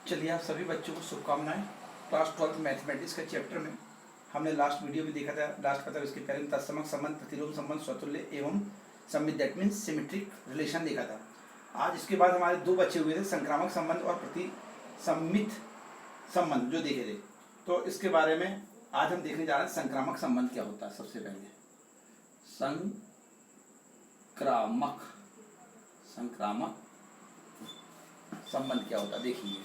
चलिए आप सभी बच्चों को शुभकामनाएं। क्लास 12 मैथमेटिक्स के चैप्टर में हमने लास्ट वीडियो में देखा था, लास्ट मतलब इसके पहले तत्समक संबंध, प्रतिलोम संबंध, स्वतुल्य एवं सममित, दैट मीन्स सिमेट्रिक रिलेशन देखा था। आज इसके बाद हमारे दो बच्चे हुए थे, संक्रामक संबंध और प्रतिसम्मित संबंध जो देखे थे। तो इसके बारे में आज हम देखने जा रहे हैं संक्रामक संबंध क्या होता है। सबसे पहले संक्रामक संबंध क्या होता है देखिए।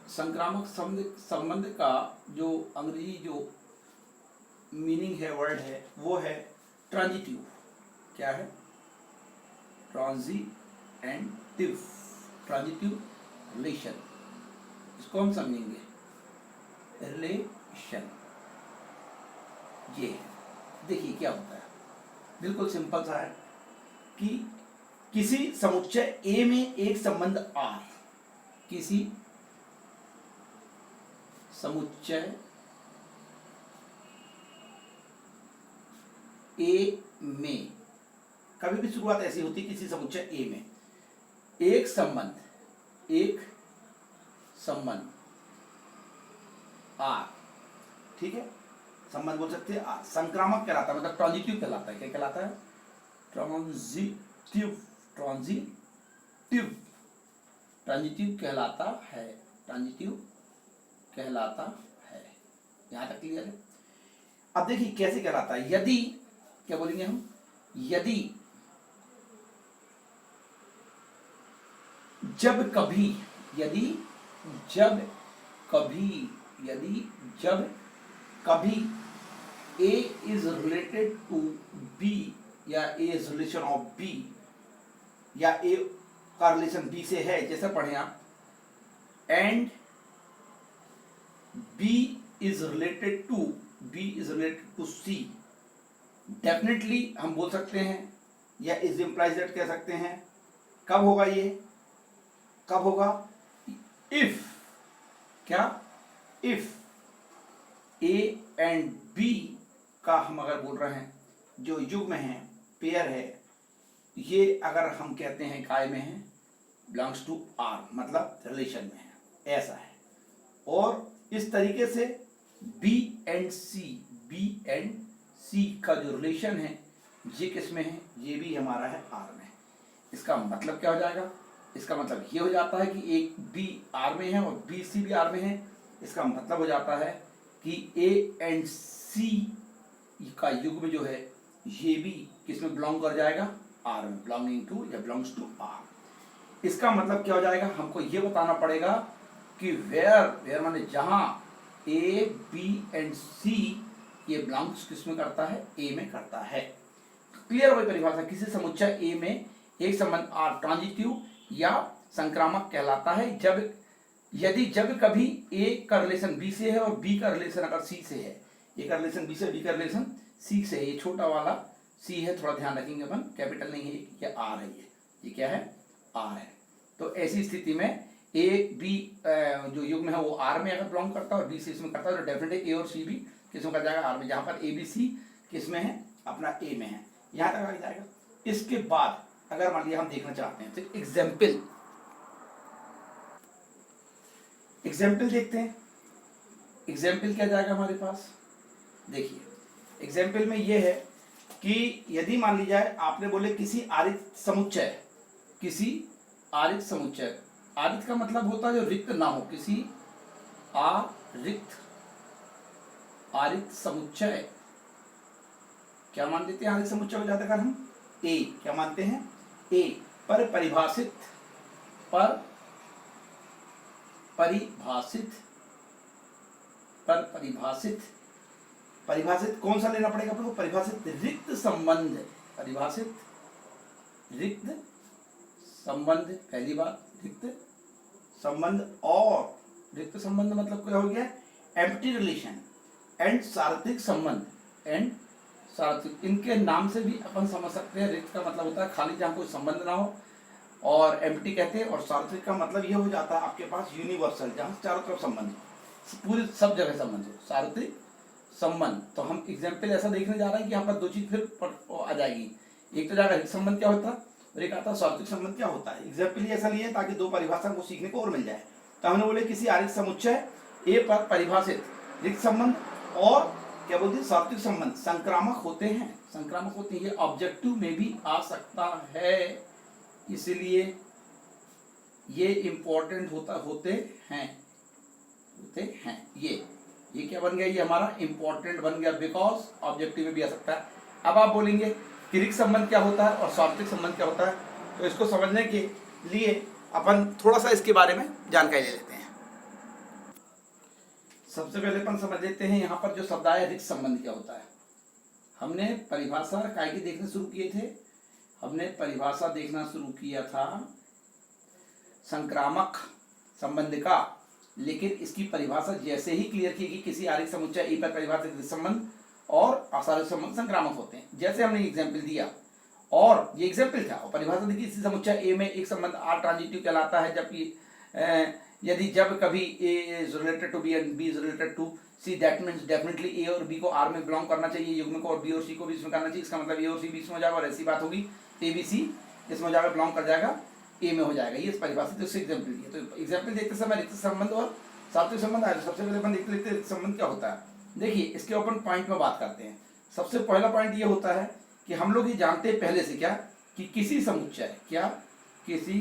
संक्रामक संबंध का जो अंग्रेजी जो मीनिंग है, वर्ड है, वो है ट्रांजिटिव। क्या है? Transitive relation. इसको हम समझेंगे रिलेशन। ये है, देखिए क्या होता है। बिल्कुल सिंपल सा है कि किसी समुच्चय ए में एक संबंध आर, किसी समुच्चय ए में, कभी भी शुरुआत ऐसी होती है किसी समुच्चय ए में एक संबंध आर, ठीक है, संबंध बोल सकते हैं आर। संक्रामक कहलाता है, मतलब ट्रांजिटिव कहलाता है। क्या कहलाता है? ट्रांजिटिव कहलाता है। यहां तक क्लियर है? अब देखिए कैसे कहलाता है। यदि, क्या बोलेंगे हम, यदि जब कभी A is related to B या A is relation of B या A का रिलेशन B से है, जैसा पढ़े आप, and B is related to C, definitely हम बोल सकते हैं या इज इम्प्लाइज दैट कह सकते हैं। कब होगा ये? कब होगा? इफ, क्या? इफ A एंड B का हम अगर बोल रहे हैं, जो युग्म है, पेयर है, ये अगर हम कहते हैं काय में है, बिलोंग्स टू R, मतलब रिलेशन में है, ऐसा है। और इस तरीके से B एंड C का जो रिलेशन है, ये किस में है? ये भी हमारा है R में। इसका मतलब क्या हो जाएगा? इसका मतलब ये हो जाता है कि एक B R में है और BC भी R में है। इसका मतलब हो जाता है कि A एंड C का युग्म जो है, ये भी किसमें बिलोंग कर जाएगा? R में, बिलोंगिंग टू या बिलोंग्स टू R। इसका मतलब क्या हो जाएगा? हमको ये बताना पड़ेगा कि वेयर माने जहां A, B एंड C ये बिलोंग्स किसमें करता है? A में करता है। क्लियर हुई परिभाषा। किसी समुच्चय A में एक संबंध R ट्रांजिटिव या संक्रामक कहलाता है जब कभी A का रिलेशन B से है और B का रिलेशन अगर C से है। A का रिलेशन B से, B का रिलेशन C से है। ये छोटा वाला C है, थोड़ा ध्यान रखेंगे अपन, कैपिटल नहीं है, ये R है। ये क्या है? R है। तो ऐसी स्थिति में A B जो युग्म है वो R में अगर बिलोंग करता है और B C इसमें करता है, तो डेफिनेटली A और C भी किसमें कर जाएगा? R में। जहां पर A B C किसमें है? अपना A में है। यहां तक आ जाएगा। इसके बाद अगर मान लिया हम देखना चाहते हैं तो एग्जाम्पल देखते हैं। एग्जाम्पल क्या जाएगा हमारे पास? देखिए एग्जाम्पल में ये है कि यदि मान ली जाए, आपने बोले किसी आरित समुच्चय, आरित का मतलब होता है जो रिक्त ना हो, किसी आरित समुच्चय। क्या मान देते हैं आरित समुच्चय को? ज्यादातर हम A क्या मानते हैं? A पर परिभाषित कौन सा लेना पड़ेगा आपको? परिभाषित रिक्त संबंध, पहली बात रिक्त संबंध। और रिक्त संबंध मतलब क्या हो गया? एम्प्टी रिलेशन एंड सार्वत्रिक संबंध। इनके नाम से भी अपन समझ सकते हैं। रिक्त का मतलब होता है खाली, जहां कोई संबंध ना हो, और एम्प्टी कहते हैं। और सार्वत्रिक का मतलब ये हो जाता है आपके पास यूनिवर्सल, जहां चारों तरफ संबंध, पूरी सब जगह संबंध हो, सार्वत्रिक संबंध। तो हम एग्जाम्पल ऐसा देखने जा रहे हैं कि यहाँ पर दो चीज फिर आ जाएगी। एक तो जाएगा रिक्त संबंध क्या होता है, और एक आता है सार्वत्रिक संबंध क्या होता है। एग्जाम्पल ऐसा लिए ताकि दो परिभाषा को सीखने को और मिल जाए। तो हमने बोले किसी आरेख समुच्चय ए पर परिभाषित रिक्त संबंध और क्या बोलते हैं सार्वत्रिक संबंध संक्रामक होते हैं, संक्रामक होते हैं। ये ऑब्जेक्टिव में भी आ सकता है, इसलिए ये इंपॉर्टेंट होते हैं। ये क्या बन गया, ये हमारा इंपॉर्टेंट बन गया बिकॉज ऑब्जेक्टिव में भी आ सकता है। अब आप बोलेंगे कि रिक्त संबंध क्या होता है और सार्वत्रिक संबंध क्या होता है, तो इसको समझने के लिए अपन थोड़ा सा इसके बारे में जानकारी ले लेते हैं। सबसे पहले अपन समझ लेते हैं यहाँ पर जो शब्द आया रिक्त संबंध क्या होता है। हमने परिभाषा काय की देखना शुरू किए थे, हमने परिभाषा देखना शुरू किया था संक्रामक संबंध का, लेकिन इसकी परिभाषा जैसे ही क्लियर की कि किसी आरेख समुच्चय ए पर परिभाषित रिक्त संबंध और असार्वत्रिक संबंध संक्रामक होते हैं, जैसे हमने एग्जाम्पल दिया और ये एग्जाम्पल था और परिभाषा दी कि इसी समुच्चय ए में एक संबंध आर ट्रांजिटिव कहलाता है, जबकि यदि जब कभी A is related to B and B is related to C, that means definitely A और बी को आर में बिलोंग करना चाहिए युग्म को, और बी और सी को भी इसमें करना चाहिए। इसका मतलब ए और सी बीच में हो जाएगा और ऐसी बात होगी ए बी सी इसमें हो जाएगा, बिलोंग कर जाएगा ए में हो जाएगा। ये इस परिभाषा से एग्जाम्पल दिए। तो एग्जाम्पल देखते समय रिक्त संबंध और सार्वत्रिक संबंध आया। सबसे पहले अपन देखते रिक्त संबंध क्या होता है। देखिए इसके अपन पॉइंट में बात करते हैं। सबसे पहला पॉइंट ये होता है कि हम लोग ये जानते हैं पहले से क्या कि किसी समुच्चय क्या किसी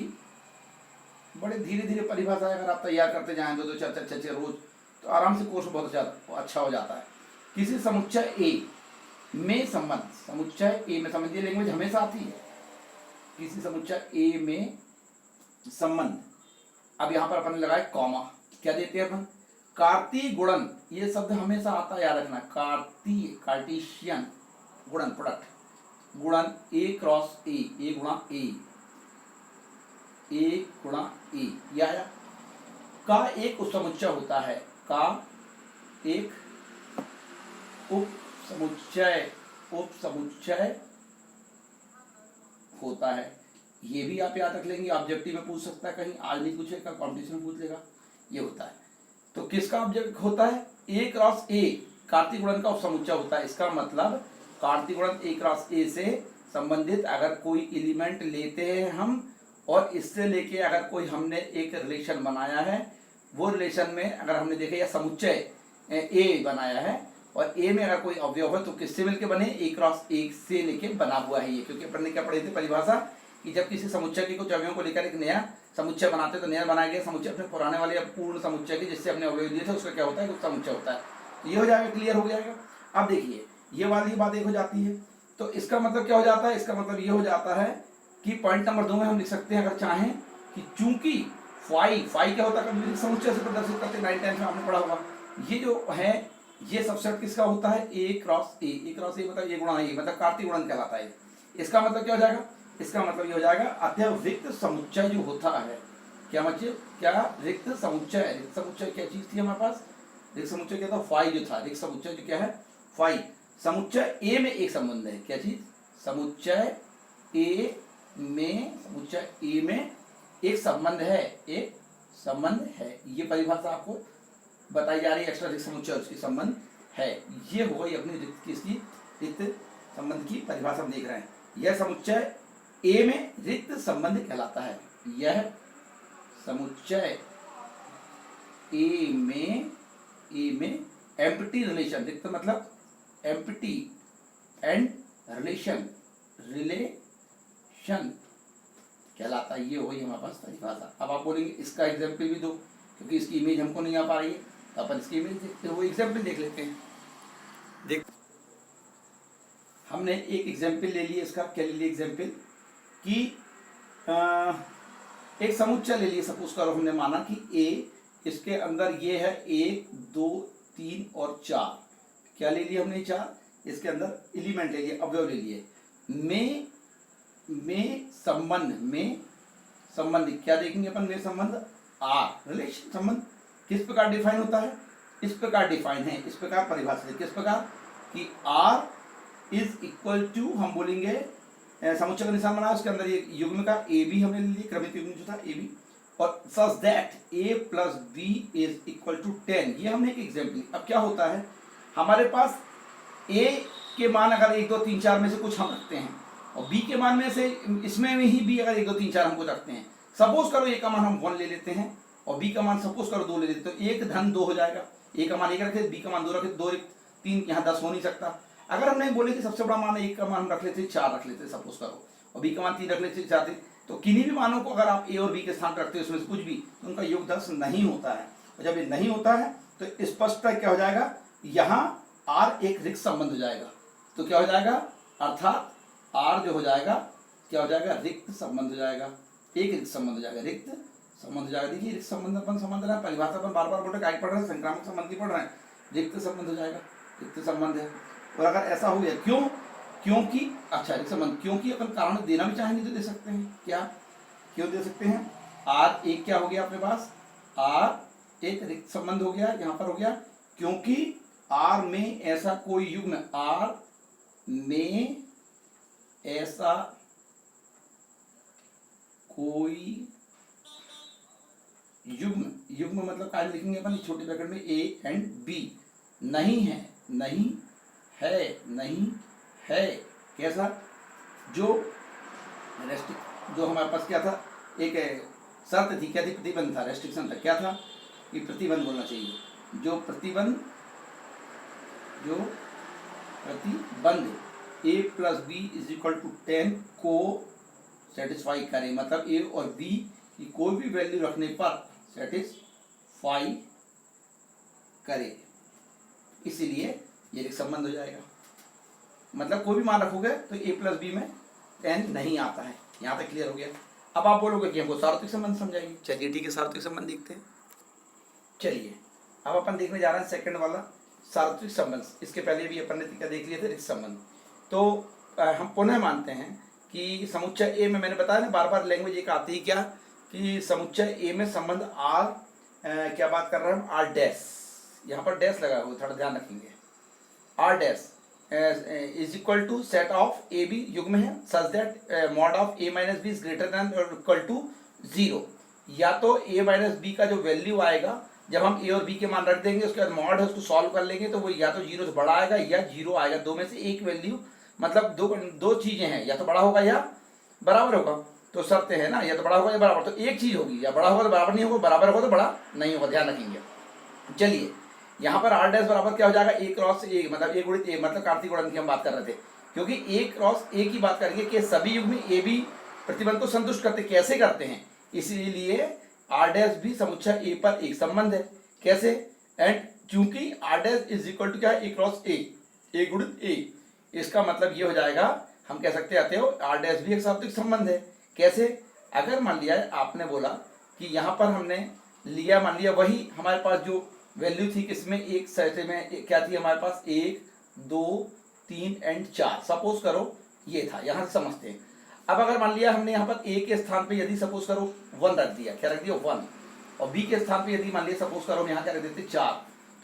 बड़े धीरे धीरे परिभाषा अगर आप तैयार करते जाएं दो चार रोज तो आराम से कोर्स बहुत अच्छा हो जाता है। किसी समुच्चय ए में संबंध, समुच्चय ए में संबंध, ये लैंग्वेज हमेशा आती है। किसी समुच्चय ए में संबंध, अब यहाँ पर अपन लगाए कॉमा, क्या देते हैं अपन कार्तीय गुणन, ये शब्द हमेशा आता है याद रखना, कार्तीय कार्टेशियन गुणन प्रोडक्ट गुणन ए क्रॉस ए गुणा ए गुणा ए, या का एक उपसमुच्चय होता है, का एक उपसमुच्चय होता है। ये भी आप याद रख लेंगे, ऑब्जेक्टिव में पूछ सकता है, कहीं आज नहीं पूछेगा कॉम्पिटिशन में पूछ लेगा, ये होता है। तो किसका ऑब्जेक्ट होता है, ए क्रॉस ए कार्तीय गुणन का उपसमुच्चय होता है। इसका मतलब कार्तीय गुणन ए क्रॉस ए से संबंधित अगर कोई एलिमेंट लेते हैं हम और इससे लेके अगर कोई हमने एक रिलेशन बनाया है, वो रिलेशन में अगर हमने देखा या समुच्चय ए बनाया है और ए में अगर कोई अवयव है तो किससे मिलके बने, ए क्रॉस ए से लेके बना हुआ है ये। क्योंकि अपन ने क्या पढ़े थे परिभाषा कि जब किसी समुच्चय के कुछ अवयवों को लेकर एक नया समुच्चय बनाते तो नया बनाया गया समुच्चय अपने पुराने वाले या पूर्ण समुच्चय के जिससे अपने अवयव लिए थे उसका क्या होता है, कुछ समुच्चय होता है। तो ये हो जाएगा, क्लियर हो जाएगा। अब देखिए ये वाली बात एक हो जाती है, तो इसका मतलब क्या हो जाता है, इसका मतलब ये हो जाता है कि पॉइंट नंबर 2 में हम लिख सकते हैं अगर चाहें कि चूंकि फाई क्या होता है, कभी समुच्चय से प्रदर्शित करते हैं, 9th में आपने पढ़ा होगा। ये जो है ये सबसेट किसका होता है, ए क्रॉस ए मतलब ए गुणा ए, मतलब कार्तीय गुणन कहलाता है। इसका मतलब क्या हो जाएगा, इसका मतलब ये हो जाएगा अत्यवरिक्त समुच्चय जो होता है, क्या मतलब क्या रिक्त समुच्चय। रिक्त समुच्चय क्या चीज थी हमारे पास, रिक्त समुच्चय क्या था, फाई जो था। रिक्त समुच्चय जो क्या है, फाई। समुच्चय ए में एक संबंध है, क्या चीज, समुच्चय ए में एक संबंध है, एक संबंध है। ये परिभाषा आपको बताई जा रही है, एक्स्ट्रा रिक्त समुच्चय उसकी संबंध है। ये हो गई अपनी रिक्त किसकी, रिक्त संबंध की परिभाषा हम देख रहे हैं। यह समुच्चय ए में रिक्त संबंध कहलाता है। यह समुच्चय ए में एम्प्टी रिलेशन, रिक्त मतलब एम्प्टी एंड रिलेशन कहलाता है। ये हो गई हमारे पास परिभाषा। अब आप बोलेंगे इसका एग्जाम्पल भी दो, क्योंकि इसकी इमेज हमको नहीं आ पा रही है, तो अपन इसकी इमेज देखते हैं, वो एग्जाम्पल देख लेते हैं। देख हमने एक एग्जाम्पल ले लिया, इसका क्या ले लिया एग्जाम्पल कि एक समुच्चय ले लिया। सपोज करो हमने माना कि ए, इसके अंदर ये है 1 2 3 और 4, क्या ले लिया हमने 4, इसके अंदर एलिमेंट ले लिए, अवयव ले लिए। में संबंध क्या देखेंगे अपन, में संबंध आर, रिलेशन संबंध किस प्रकार डिफाइन होता है, इस प्रकार डिफाइन है, इस प्रकार परिभाषित है। किस प्रकार कि आर इज इक्वल टू, हम बोलेंगे समुच्चय का निशान बनाया, उसके अंदर ये युग्म का ए बी हमने ले लिया, क्रमिक युग्म जो था ए बी, और such that A plus B is equal to 10। ये हमने एक एग्जाम्पल। अब क्या होता है, हमारे पास ए के मान अगर 1 2 3 4 में से कुछ हम रखते हैं, और b के मान में से इसमें ही b अगर 1 2 3 4 हमको रखते हैं, सपोज करो a का मान हम 1 ले लेते हैं और b का मान सपोज करो 2 ले लेते हैं, तो 1 धन 2 हो जाएगा। a का मान 1 रखे, b का मान 2 रखे, 2 3, यहाँ 10 हो नहीं सकता। अगर हम नहीं बोले कि सबसे बड़ा मान 1 का मान रख लेते 4 रख लेते सपोज करो, और b का मान 3 रख लेते 4 थे, तो किन्हीं भी मानों को अगर आप a और b के स्थान रखते हो उसमें से कुछ भी, तो उनका योग 10 नहीं होता है। और जब ये नहीं होता है तो स्पष्टतः क्या हो जाएगा, यहाँ r एक रिक्त संबंध हो जाएगा। तो क्या हो जाएगा, अर्थात r जो हो जाएगा क्या हो जाएगा, रिक्त संबंध हो जाएगा, एक रिक्त संबंध हो जाएगा, रिक्त संबंध हो जाएगा। देखिए रिक्त संबंध अपन समझ रहे हैं, परिभाषा अपन बार बार बोल रहे हैं, पढ़ रहे हैं, संक्रामक संबंध की पढ़ रहे हैं, रिक्त संबंध हो जाएगा, रिक्त संबंध है। और अगर ऐसा हो गया क्यों, क्योंकि अच्छा रिक्त संबंध, क्योंकि अपन कारण देना भी चाहेंगे तो दे सकते हैं, क्या क्यों दे सकते हैं, r एक क्या हो गया अपने पास, r एक रिक्त संबंध हो गया, यहाँ पर हो गया क्योंकि r में ऐसा कोई युग्म, r में ऐसा कोई युग्म, युग्म मतलब क्या लिखेंगे अपन छोटे ब्रैकेट में a एंड b, नहीं है, नहीं है, नहीं है, कैसा, जो जो हमारे पास क्या था, एक शर्त थी, क्या थी, प्रतिबंध था, रेस्ट्रिक्शन था, क्या था कि प्रतिबंध बोलना चाहिए, जो प्रतिबंध a plus B is equal to 10 को सेटिस्फाई करे, मतलब a और b की कोई भी वैल्यू रखने पर सेटिस्फाई करे, इसीलिए ये एक संबंध हो जाएगा। मतलब कोई भी मान रखोगे तो a प्लस बी में 10 नहीं आता है। यहाँ तक क्लियर हो गया। अब आप बोलोगे कि हमको सार्वत्रिक संबंध समझाइए, चलिए ठीक है, सार्वत्रिक संबंध देखते हैं। चलिए अब अपन देखने जा रहे हैं सेकंड वाला सार्वत्रिक संबंध। इसके पहले भी अपन ने क्या देख लिए थे, रिक्त संबंध। तो हम पुनः मानते हैं कि समुच्चय ए में, मैंने बताया ना बार बार लैंग्वेज एक आती है क्या, कि समुच्चय ए में संबंध आर, क्या बात कर रहे हैं, आर डैश, यहाँ पर डैश लगा हुआ, थोड़ा ध्यान रखेंगे, R dash is equal to set of A B युग्म है such that mod of A minus B is greater than और इक्वल टू 0। या तो ए माइनस बी का जो वैल्यू आएगा जब हम ए और बी के मान रख देंगे, उसके बाद मॉड है उसको सॉल्व कर लेंगे, तो वो या तो 0 से बड़ा आएगा या 0 आएगा, दो में से एक वैल्यू, मतलब दो चीजें हैं, या तो बड़ा होगा या बराबर होगा। तो शर्त है ना, या तो बड़ा होगा या बराबर, तो एक चीज होगी, या बड़ा होगा तो बराबर नहीं होगा, बराबर होगा तो बड़ा नहीं होगा, ध्यान रखेंगे। चलिए यहाँ पर आर डैश बराबर क्या हो जाएगा, ए क्रॉस ए, मतलब ए गुणित ए, मतलब कार्तीक गुणन की हम बात कर रहे थे, क्योंकि ए क्रॉस ए की बात करेंगे कि सभी युग में ए बी प्रतिबंध को संतुष्ट करते, कैसे करते हैं, इसीलिए आर डैश भी समुच्चय ए पर एक संबंध है, कैसे, एंड चूंकि R dash is equal to क्या है, ए क्रॉस ए गुणित ए, इसका मतलब ये हो जाएगा, हम कह सकते आते हो आर डैश भी एक सार्वत्रिक संबंध है। कैसे, अगर मान लिया आपने बोला कि यहाँ पर हमने लिया, मान लिया वही हमारे पास जो वैल्यू थी किसमें, एक सेट में क्या थी हमारे पास, 1 2 3 एंड 4, सपोज करो ये था, यहाँ से समझते हैं। अब अगर मान लिया हमने यहाँ पर ए के स्थान पे यदि सपोज करो 1 रख दिया, क्या रख दिया 1, और बी के स्थान पे यदि मान लिया सपोज करो यहाँ क्या रख देते 4,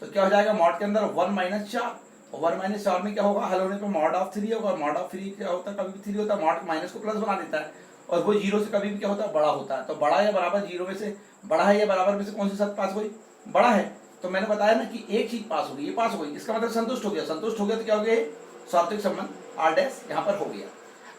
तो क्या हो जाएगा, मॉड के अंदर 1 माइनस 4, और 1 माइनस 4 में क्या होगा, हल होने पर मॉड ऑफ 3 होगा, मॉड ऑफ 3 क्या होता है, कभी भी 3 होता है, मॉड माइनस को प्लस बना देता है, और वो 0 से कभी भी क्या होता है, बड़ा होता है। तो बड़ा या बराबर 0 में से, बड़ा है या बराबर में से कौन सी शर्त पास हुई, बड़ा है, तो मैंने बताया ना कि एक चीज पास हो गई, ये पास हो गई, इसका मतलब संतुष्ट हो गया, संतुष्ट हो गया तो क्या हो गया, सार्वत्रिक संबंध आर डैश यहाँ पर हो गया।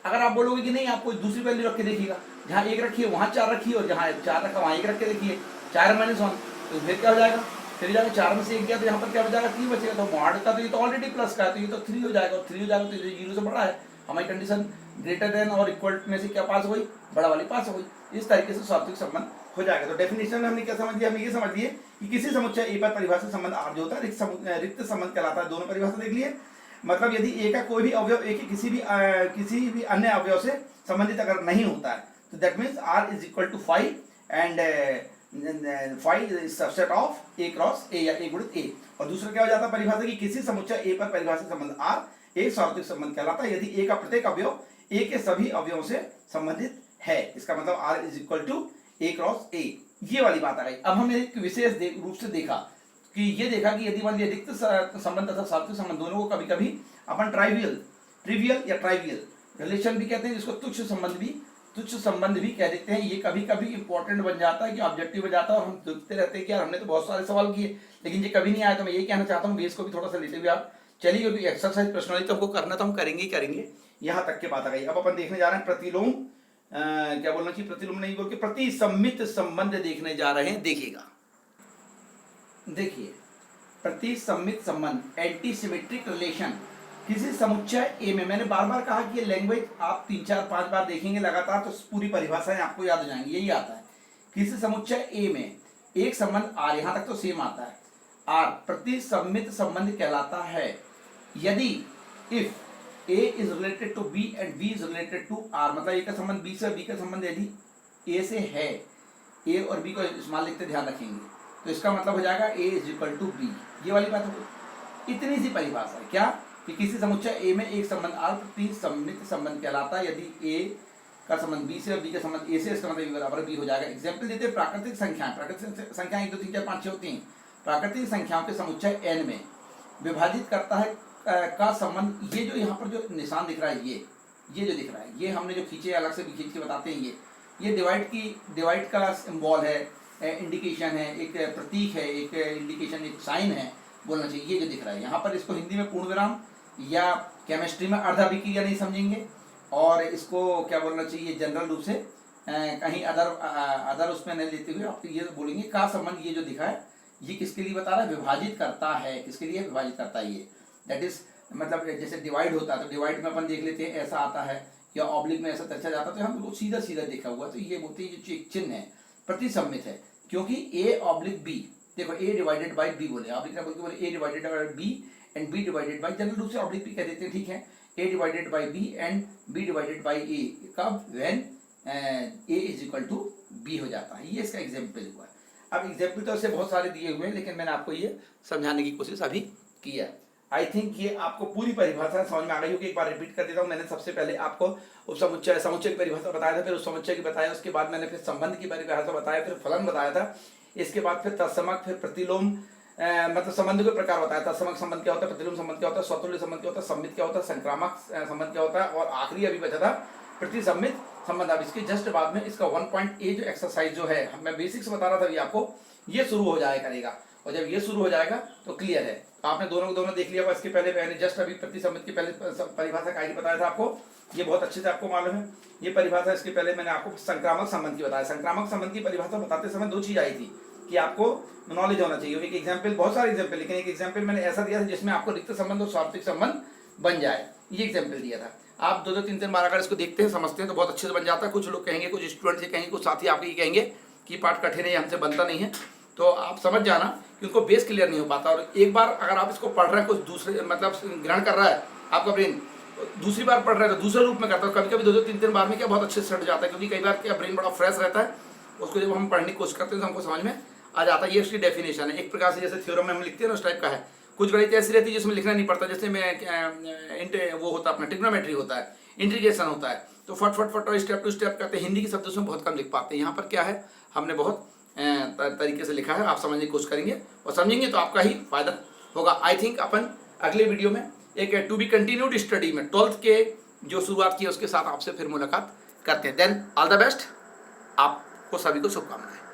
अगर आप बोलोगे कि नहीं आप कोई दूसरी वैल्यू रख के देखिएगा, जहाँ 1 रखी है वहाँ 4 रखी है, और जहाँ 4 रखा वहाँ 1 रख के देखिए, 4 माइनस 1, तो फिर क्या हो जाएगा, फिर जाएगा 4 में से 1 गया तो यहाँ पर क्या हो जाएगा, 3 बचेगा, तो मॉड का तो ये तो ऑलरेडी प्लस का है, तो ये तो 3 हो जाएगा, और 3 हो जाएगा तो ये 0 से बड़ा है, हमारी कंडीशन ग्रेटर देन और इक्वल में से क्या पास हो गई, बड़ा वाली पास हो गई। इस तरीके से सार्वत्रिक संबंध हो जाएगा। तो डेफिनेशन में हमने क्या समझ लिया, हमने ये समझ लिए कि किसी समुच्चय ए पर परिभाषित संबंध आर जो होता है रिक्त संबंध कहलाता है। दोनों परिभाषा देख लिए, मतलब यदि ए का कोई भी अवयव ए के किसी भी अन्य अवयव से संबंधित अगर नहीं होता है, तो that means R is equal to 5 and 5 subset of A cross A या ए गुणित ए। और दूसरा क्या हो जाता है परिभाषा की, किसी समुच्चय ए पर परिभाषित संबंध आर एक सार्वत्रिक संबंध कहलाता है यदि ए का प्रत्येक अवयव ए के सभी अवयवों से संबंधित है। इसका मतलब R is equal to A cross A, ये वाली बात आ गई। अब हमने एक विशेष रूप से देखा कि ये देखा कि यदि मान लिया रिक्त संबंध तथा सार्वत्रिक संबंध दोनों को कभी कभी अपन ट्रिवियल या ट्राइवियल रिलेशन भी कहते हैं, जिसको तुच्छ संबंध भी कह देते हैं। ये कभी कभी इंपॉर्टेंट बन जाता है कि ऑब्जेक्टिव बन जाता है, और हम देखते रहते हैं कि यार हमने तो बहुत सारे सवाल किए लेकिन ये कभी नहीं आया। तो मैं ये कहना चाहता हूँ बेस को भी थोड़ा सा लेते हुए आप चलिए, क्योंकि एक्सरसाइज पर्सनली तो हमको करना तो हम करेंगे ही करेंगे, यहाँ तक के बात आ गई। अब अपन देखने जा रहे हैं प्रतिलोम, क्या बोलना चाहिए, प्रतिलोम नहीं बोल के प्रतिसम्मित संबंध देखने जा रहे हैं। देखिएगा, देखिए प्रतिसम्मित संबंध, एंटी सिमेट्रिक रिलेशन किसी समुच्चय ए में। मैंने बार बार कहा कि ये लैंग्वेज आप 3 4 5 बार देखेंगे लगातार तो पूरी परिभाषाएं आपको याद हो जाएंगी। यही आता है, किसी समुच्चय ए में एक संबंध आर, यहां तक तो सेम आता है, आर प्रतिसम्मित संबंध कहलाता है यदि if A is related to B and B is related to R. मतलब ए का संबंध बी से और बी का संबंध यदि ए से है, ए और बी को इस्तेमाल लिखते ध्यान रखेंगे, तो इसका मतलब हो जाएगा ए इज इक्वल टू बी। ये वाली बात हो, इतनी सी परिभाषा है क्या कि किसी समुच्चय ए में एक संबंध आर प्रतिसम्मित संबंध कहलाता है यदि ए का संबंध बी से और बी का संबंध ए से, इसका मतलब बराबर बी हो जाएगा। एग्जाम्पल देते हैं, प्राकृतिक संख्याएं, प्राकृतिक संख्याएं 1 2 3 4 5 6 होती हैं। प्राकृतिक संख्याओं के समुच्चय n में विभाजित करता है का संबंध, ये जो यहाँ पर जो निशान दिख रहा है, ये जो दिख रहा है, ये हमने जो खींचे अलग से भी खींच के बताते हैं, ये डिवाइड का सिंबल है, इंडिकेशन है, एक प्रतीक है, एक इंडिकेशन, एक साइन है बोलना चाहिए। ये जो दिख रहा है यहाँ पर, इसको हिंदी में पूर्ण विराम या केमिस्ट्री में अर्धाभिक्रिया नहीं समझेंगे, और इसको क्या बोलना चाहिए जनरल रूप से कहीं अदर उसमें नहीं लेते हुए आप ये बोलेंगे का संबंध। ये जो दिखा है ये किसके लिए बता रहा है, विभाजित करता है, किसके लिए विभाजित करता है ये, दैट इज मतलब जैसे डिवाइड होता है तो डिवाइड में अपन देख लेते हैं ऐसा आता है, या ऑब्लिक में ऐसा तर्चा जाता है, तो हम सीधा सीधा देखा हुआ, तो ये बोलते हैं जो चिन्ह है प्रतिसम्मित है, क्योंकि ए ऑब्लिक बी, देखो ए डिवाइडेड बाई बी बोले, ऑब्लिक ना बोल के A divided by B and B divided by, general रूप से ऑब्लिक भी कह देते हैं, ठीक है, A divided by B and B divided by A, कब, when A is equal to B हो जाता है। ये इसका एग्जाम्पल हुआ है। अब एग्जाम्पल तो ऐसे बहुत सारे दिए हुए हैं, लेकिन मैंने आपको ये समझाने की कोशिश अभी की है। आई थिंक ये आपको पूरी परिभाषा समझ में आ गई होगी। एक बार रिपीट कर देता हूँ। मैंने सबसे पहले आपको समुच्चय की परिभाषा बताया था, फिर उस समुच्चय की बताया, उसके बाद मैंने फिर संबंध की परिभाषा बताया, फिर फलन बताया था, इसके बाद फिर तत्समक, फिर प्रतिलोम मतलब संबंध के प्रकार बताया। तत्समक संबंध क्या होता है, प्रतिलोम संबंध क्या होता है, स्वतुल्य संबंध क्या होता है, सम्मित क्या होता है, संक्रामक संबंध क्या होता है, और आखिरी अभी बचा था प्रतिसम्मित संबंध। अब इसके जस्ट बाद में इसका 1.a जो एक्सरसाइज जो है, मैं बेसिक्स बता रहा था अभी आपको, ये शुरू हो जाया करेगा, और जब ये शुरू हो जाएगा तो क्लियर है। आपने दोनों देख लिया। इसके पहले मैंने जस्ट अभी प्रतिसम्मित की पहले परिभाषा का बताया था आपको, ये बहुत अच्छे से आपको मालूम है ये परिभाषा। इसके पहले मैंने आपको संक्रामक संबंध की बताया। संक्रामक संबंध की परिभाषा बताते समय 2 चीज आई थी कि आपको नॉलेज होना चाहिए। एक एग्जाम्पल, बहुत सारे एग्जाम्पल, लेकिन एक एग्जाम्पल मैंने ऐसा दिया था जिसमें आपको रिक्त संबंध और सार्वत्रिक संबंध बन जाए, ये एग्जाम्पल दिया था। आप 2 3 बार अगर इसको देखते हैं, समझते हैं तो बहुत अच्छे से बन जाता है। कुछ लोग कहेंगे, कुछ स्टूडेंट ये कहेंगे, कुछ साथी आपके ये कहेंगे कि पाठ कठिन है, हमसे बनता नहीं है, तो आप समझ जाना कि उनको बेस क्लियर नहीं हो पाता। और एक बार अगर आप इसको पढ़ रहे हैं, कुछ दूसरे मतलब ग्रहण कर रहा है आपका ब्रेन, दूसरी बार पढ़ रहा है तो दूसरे रूप में करता है। कभी कभी 2 3 बार में क्या बहुत अच्छे से सट जाता है, क्योंकि कई बार क्या ब्रेन बड़ा फ्रेश रहता है, उसको जब हम पढ़ने की कोशिश करते हैं तो हमको समझ में आ जाता है। ये उसकी डेफिनेशन है। एक प्रकार से जैसे थ्योरम में हम लिखते हैं ना, उस टाइप का है। कुछ गणित ऐसी रहती है जिसमें लिखना नहीं पड़ता, जैसे में वो होता है अपना ट्रिग्नोमेट्री होता है, इंटीग्रेशन होता है, तो फट और स्टेप टू स्टेप करते हैं। हिंदी के शब्द उसमें बहुत कम लिख पाते हैं। यहाँ पर क्या है, हमने बहुत तरीके से लिखा है, आप समझने की कोशिश करेंगे और समझेंगे तो आपका ही फायदा होगा। आई थिंक अपन अगले वीडियो में एक टू बी कंटिन्यूड स्टडी में 12th के जो शुरुआत की है उसके साथ आपसे फिर मुलाकात करते हैं। देन ऑल द बेस्ट, आपको सभी को शुभकामनाएं।